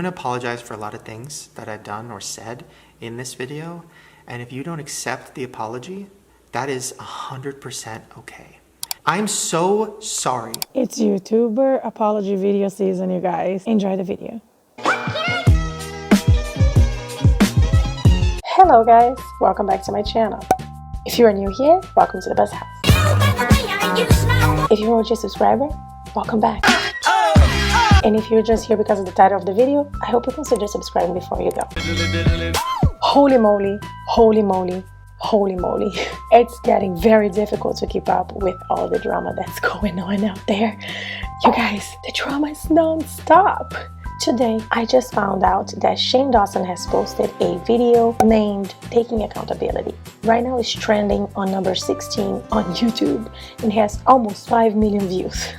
going to apologize for a lot of things that I've done or said in this video, and if you don't accept the apology, that is 100% okay. I'm so sorry. It's YouTuber apology video season, you guys. Enjoy the video. Hello guys, welcome back to my channel. If you are new here, welcome to the Buzz House. If you're already a subscriber, welcome back. And if you're just here because of the title of the video, I hope you consider subscribing before you go. Holy moly, holy moly, holy moly. It's getting very difficult to keep up with all the drama that's going on out there. You guys, the drama is non-stop. Today, I just found out that Shane Dawson has posted a video named Taking Accountability. Right now it's trending on number 16 on YouTube and has almost 5 million views.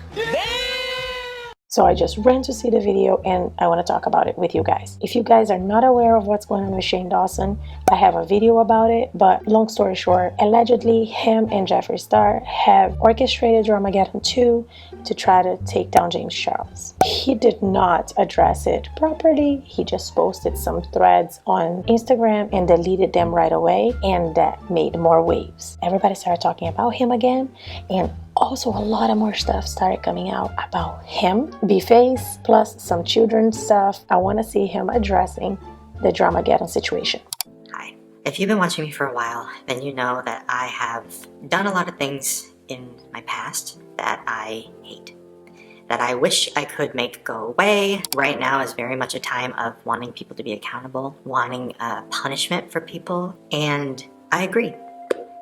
So I just ran to see the video and I want to talk about it with you guys. If you guys are not aware of what's going on with Shane Dawson, I have a video about it, but long story short, allegedly him and Jeffree Star have orchestrated Dramageddon 2 to try to take down James Charles. He did not address it properly. He just posted some threads on Instagram and deleted them right away, and that made more waves. Everybody started talking about him again, and also a lot of more stuff started coming out about him, B-Face, plus some children's stuff. I want to see him addressing the Dramageddon situation. Hi. If you've been watching me for a while, then you know that I have done a lot of things in my past that I hate, that I wish I could make go away. Right now is very much a time of wanting people to be accountable, wanting punishment for people, and I agree.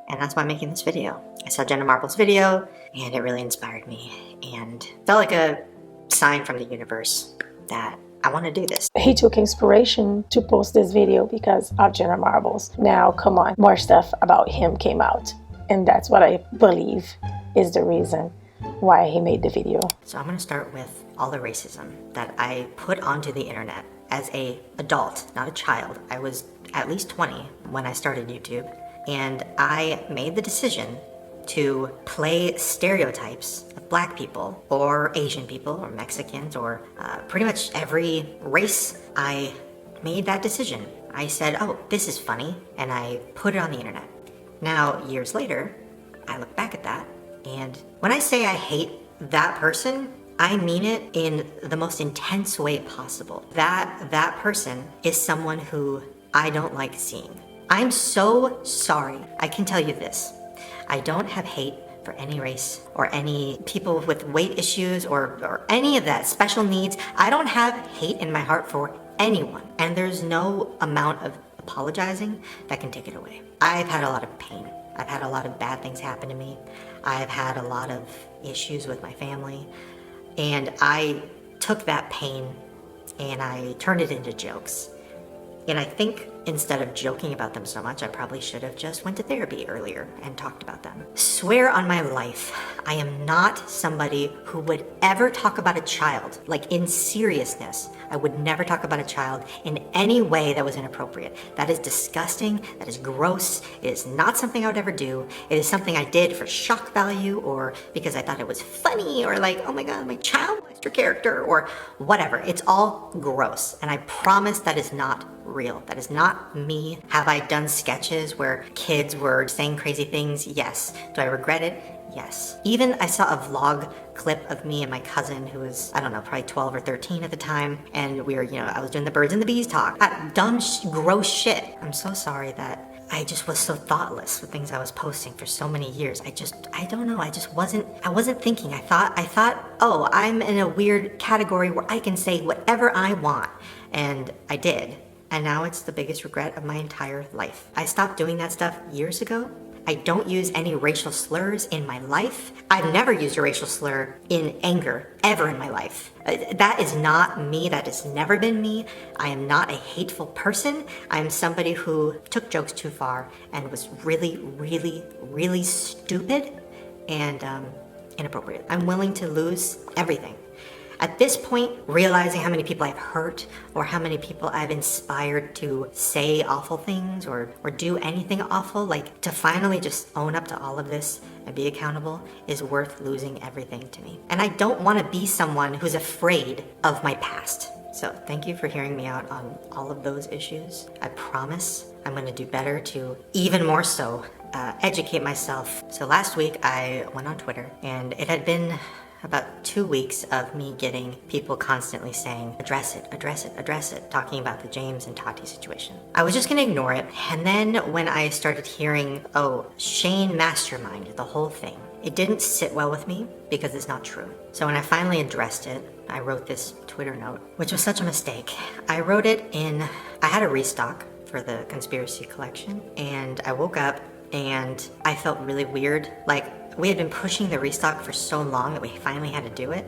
And that's why I'm making this video. I saw Jenna Marbles' video, and it really inspired me, and felt like a sign from the universe that I want to do this. He took inspiration to post this video because of Jenna Marbles. Now, come on, more stuff about him came out, and that's what I believe is the reason why he made the video. So I'm going to start with all the racism that I put onto the internet as an adult, not a child. I was at least 20 when I started YouTube. And I made the decision to play stereotypes of Black people or Asian people or Mexicans or pretty much every race. I made that decision. I said, oh, this is funny, and I put it on the internet. Now, years later, I look back at that, and when I say I hate that person, I mean it in the most intense way possible. That person is someone who I don't like seeing. I'm so sorry. I can tell you this. I don't have hate for any race or any people with weight issues or any of that, special needs. I don't have hate in my heart for anyone. And there's no amount of apologizing that can take it away. I've had a lot of pain. I've had a lot of bad things happen to me. I've had a lot of issues with my family. And I took that pain and I turned it into jokes. And I think instead of joking about them so much, I probably should have just went to therapy earlier and talked about them. Swear on my life, I am not somebody who would ever talk about a child, like in seriousness. I would never talk about a child in any way that was inappropriate. That is disgusting, that is gross, it is not something I would ever do. It is something I did for shock value or because I thought it was funny or like, oh my god, my child molester character or whatever. It's all gross, and I promise that is not real. That is not me. Have I done sketches where kids were saying crazy things? Yes. Do I regret it? Yes. Even I saw a vlog clip of me and my cousin who was, I don't know, probably 12 or 13 at the time, and we were, I was doing the birds and the bees talk. Dumb, gross shit. I'm so sorry that I just was so thoughtless with things I was posting for so many years. I don't know, I wasn't thinking. I thought, oh, I'm in a weird category where I can say whatever I want, and I did. And now it's the biggest regret of my entire life. I stopped doing that stuff years ago. I don't use any racial slurs in my life. I've never used a racial slur in anger, ever in my life. That is not me. That has never been me. I am not a hateful person. I am somebody who took jokes too far and was really, really, really stupid and inappropriate. I'm willing to lose everything. At this point, realizing how many people I've hurt or how many people I've inspired to say awful things or do anything awful, like to finally just own up to all of this and be accountable is worth losing everything to me. And I don't want to be someone who's afraid of my past. So thank you for hearing me out on all of those issues. I promise I'm going to do better to even more so educate myself. So last week I went on Twitter, and it had been about 2 weeks of me getting people constantly saying, address it, address it, address it, talking about the James and Tati situation. I was just gonna ignore it, and then when I started hearing, oh, Shane masterminded the whole thing, it didn't sit well with me because it's not true. So when I finally addressed it, I wrote this Twitter note, which was such a mistake. I wrote it I had a restock for the conspiracy collection, and I woke up and I felt really weird. Like, we had been pushing the restock for so long that we finally had to do it.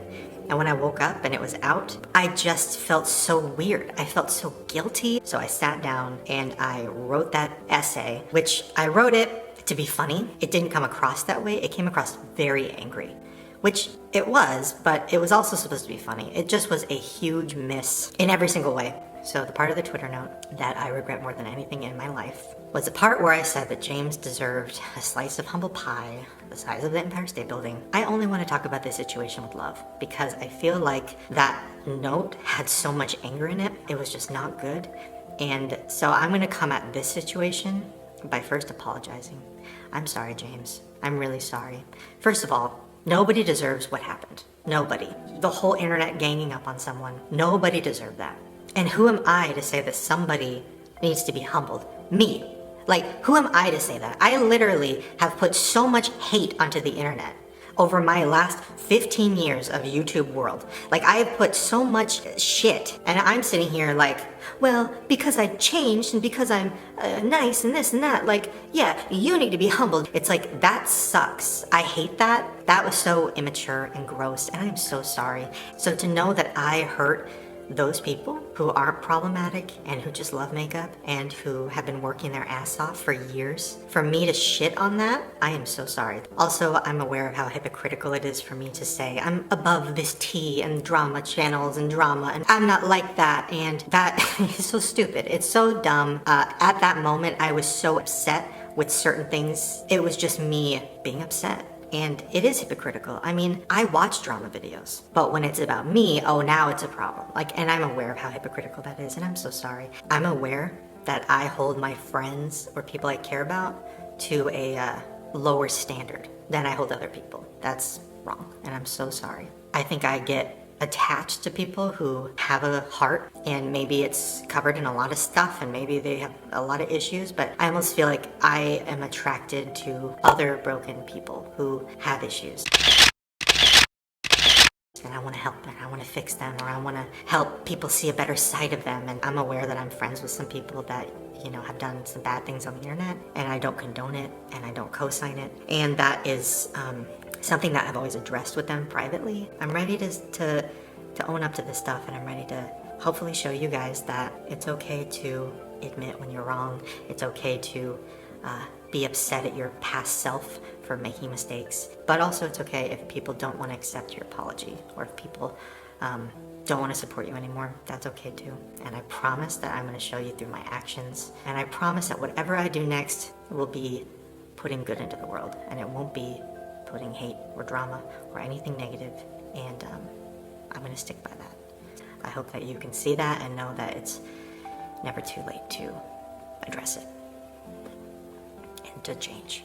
And when I woke up and it was out, I just felt so weird. I felt so guilty. So I sat down and I wrote that essay, which I wrote it to be funny. It didn't come across that way. It came across very angry, which it was, but it was also supposed to be funny. It just was a huge miss in every single way. So the part of the Twitter note that I regret more than anything in my life was the part where I said that James deserved a slice of humble pie the size of the Empire State Building. I only want to talk about this situation with love because I feel like that note had so much anger in it. It was just not good. And so I'm going to come at this situation by first apologizing. I'm sorry, James. I'm really sorry. First of all, nobody deserves what happened. Nobody. The whole internet ganging up on someone. Nobody deserved that. And who am I to say that somebody needs to be humbled? Me. Like, who am I to say that? I literally have put so much hate onto the internet over my last 15 years of YouTube world. Like, I have put so much shit, and I'm sitting here like, well, because I changed and because I'm nice and this and that, like, yeah, you need to be humbled. It's like, that sucks. I hate that. That was so immature and gross, and I'm so sorry. So to know that I hurt those people who aren't problematic and who just love makeup and who have been working their ass off for years, for me to shit on that, I am so sorry. Also, I'm aware of how hypocritical it is for me to say I'm above this tea and drama channels and drama, and I'm not like that, and that is so stupid. It's so dumb. At that moment, I was so upset with certain things. It was just me being upset. And it is hypocritical. I mean, I watch drama videos, but when it's about me, oh, now it's a problem. Like, and I'm aware of how hypocritical that is, and I'm so sorry. I'm aware that I hold my friends or people I care about to a lower standard than I hold other people. That's wrong, and I'm so sorry. I think I get attached to people who have a heart, and maybe it's covered in a lot of stuff and maybe they have a lot of issues, but I almost feel like I am attracted to other broken people who have issues. And I want to help them, I want to fix them, or I want to help people see a better side of them. And I'm aware that I'm friends with some people that, you know, have done some bad things on the internet, and I don't condone it and I don't co-sign it. And that is something that I've always addressed with them privately. I'm ready to own up to this stuff, and I'm ready to hopefully show you guys that it's okay to admit when you're wrong. It's okay to be upset at your past self for making mistakes. But also it's okay if people don't want to accept your apology, or if people don't want to support you anymore. That's okay too. And I promise that I'm going to show you through my actions. And I promise that whatever I do next will be putting good into the world, and it won't be putting hate or drama or anything negative, and I'm going to stick by that. I hope that you can see that and know that it's never too late to address it and to change.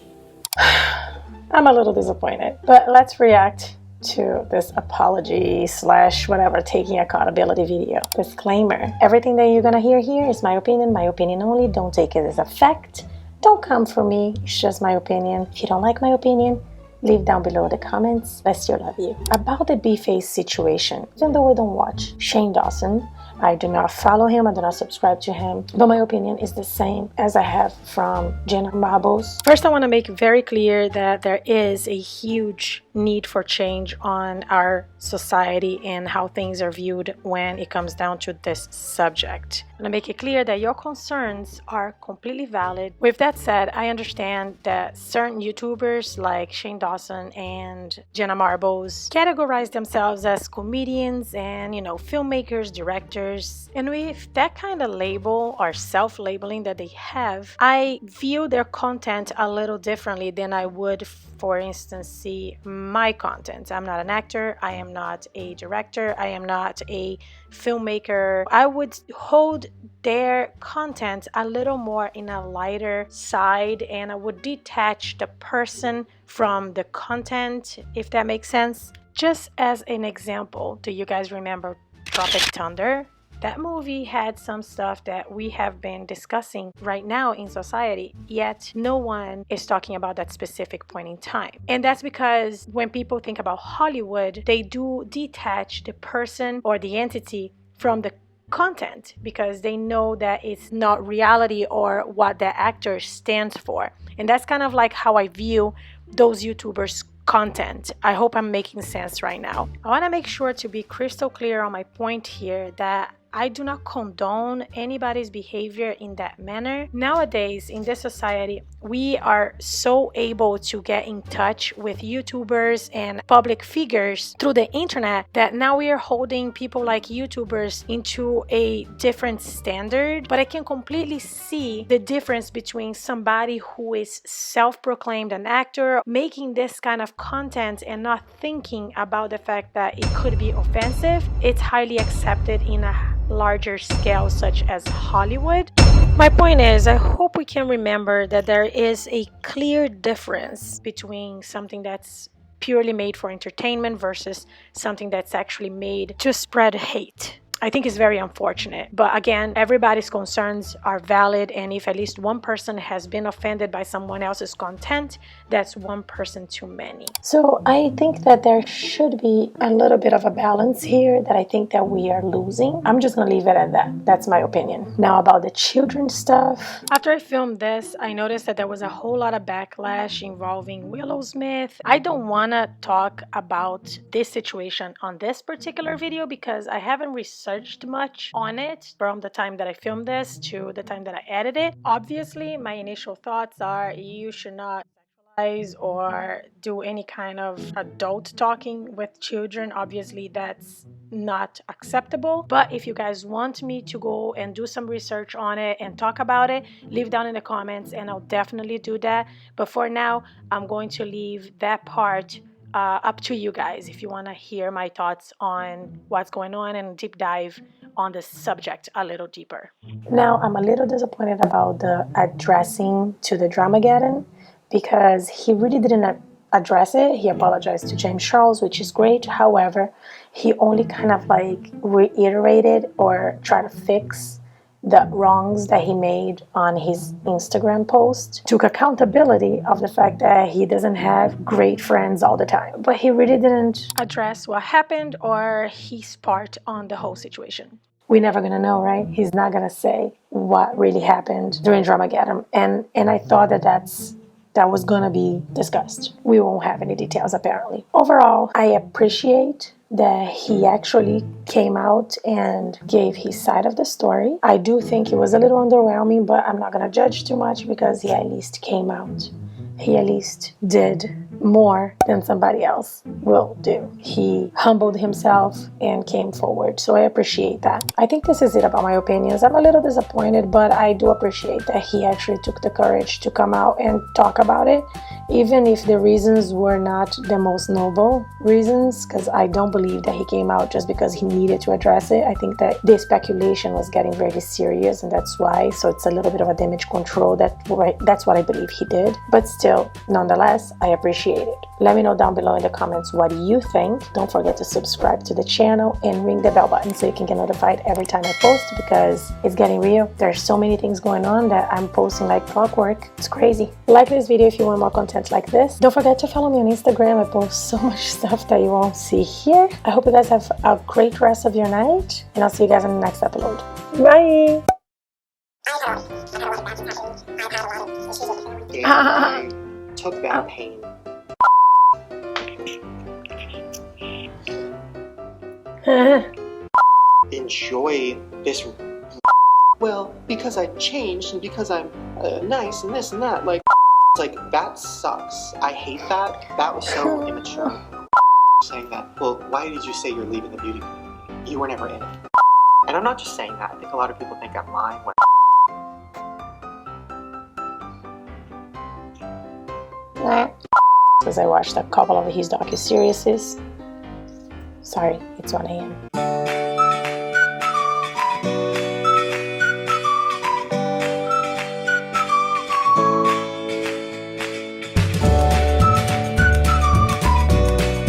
I'm a little disappointed, but let's react to this apology / whatever, taking accountability video. Disclaimer: everything that you're gonna hear here is my opinion only. Don't take it as a fact. Don't come for me, it's just my opinion. If you don't like my opinion, leave down below in the comments. I still love you. About the B-Face situation, even though I don't watch Shane Dawson, I do not follow him, I do not subscribe to him, but my opinion is the same as I have from Jenna Marbles. First, I want to make very clear that there is a huge need for change on our society and how things are viewed when it comes down to this subject. I want to make it clear that your concerns are completely valid. With that said, I understand that certain YouTubers like Shane Dawson and Jenna Marbles categorize themselves as comedians and, you know, filmmakers, directors, YouTubers, and with that kind of label or self-labeling that they have, I view their content a little differently than I would, for instance, see my content. I'm not an actor, I am not a director, I am not a filmmaker. I would hold their content a little more in a lighter side, and I would detach the person from the content, if that makes sense. Just as an example, do you guys remember Tropic Thunder? That movie had some stuff that we have been discussing right now in society, yet no one is talking about that specific point in time. And that's because when people think about Hollywood, they do detach the person or the entity from the content because they know that it's not reality or what the actor stands for. And that's kind of like how I view those YouTubers' content. I hope I'm making sense right now. I want to make sure to be crystal clear on my point here that I do not condone anybody's behavior in that manner. Nowadays, in this society, we are so able to get in touch with YouTubers and public figures through the internet that now we are holding people like YouTubers into a different standard. But I can completely see the difference between somebody who is self-proclaimed an actor making this kind of content and not thinking about the fact that it could be offensive. It's highly accepted in a larger scale such as Hollywood. My point is, I hope we can remember that there is a clear difference between something that's purely made for entertainment versus something that's actually made to spread hate. I think it's very unfortunate. But again, everybody's concerns are valid, and if at least one person has been offended by someone else's content, that's one person too many. So I think that there should be a little bit of a balance here that I think that we are losing. I'm just gonna leave it at that. That's my opinion. Now about the children stuff. After I filmed this, I noticed that there was a whole lot of backlash involving Willow Smith. I don't wanna talk about this situation on this particular video because I haven't researched much on it from the time that I filmed this to the time that I edited it. Obviously, my initial thoughts are you should not sexualize or do any kind of adult talking with children. Obviously, that's not acceptable. But if you guys want me to go and do some research on it and talk about it, leave down in the comments and I'll definitely do that. But for now, I'm going to leave that part up to you guys if you want to hear my thoughts on what's going on and deep dive on the subject a little deeper. Now, I'm a little disappointed about the addressing to the Dramageddon because he really didn't address it. He apologized to James Charles, which is great. However, he only kind of like reiterated or tried to fix the wrongs that he made on his Instagram post, took accountability of the fact that he doesn't have great friends all the time. But he really didn't address what happened or his part on the whole situation. We're never gonna know, right? He's not gonna say what really happened during Dramageddon. And I thought that was gonna be discussed. We won't have any details apparently. Overall, I appreciate that he actually came out and gave his side of the story. I do think it was a little underwhelming, but I'm not gonna judge too much because he at least came out. He at least did more than somebody else will do. He humbled himself and came forward, so I appreciate that. I think this is it about my opinions. I'm a little disappointed, but I do appreciate that he actually took the courage to come out and talk about it, even if the reasons were not the most noble reasons, because I don't believe that he came out just because he needed to address it. I think that the speculation was getting very serious, and that's why, so it's a little bit of a damage control. That's what I believe he did, but still, nonetheless, I appreciate it. Let me know down below in the comments what you think. Don't forget to subscribe to the channel and ring the bell button so you can get notified every time I post, because it's getting real. There's so many things going on that I'm posting like clockwork. It's crazy. Like this video if you want more content like this. Don't forget to follow me on Instagram. I post so much stuff that you won't see here. I hope you guys have a great rest of your night, and I'll see you guys in the next upload. Bye! I took that pain. Enjoy this. Well, because I changed and because I'm nice and this and that, like that sucks. I hate that. That was so immature. Saying that. Well, why did you say you're leaving the beauty community? You were never in it. And I'm not just saying that. I think a lot of people think I'm lying when because I watched a couple of his docu-series. Sorry, it's 1 a.m.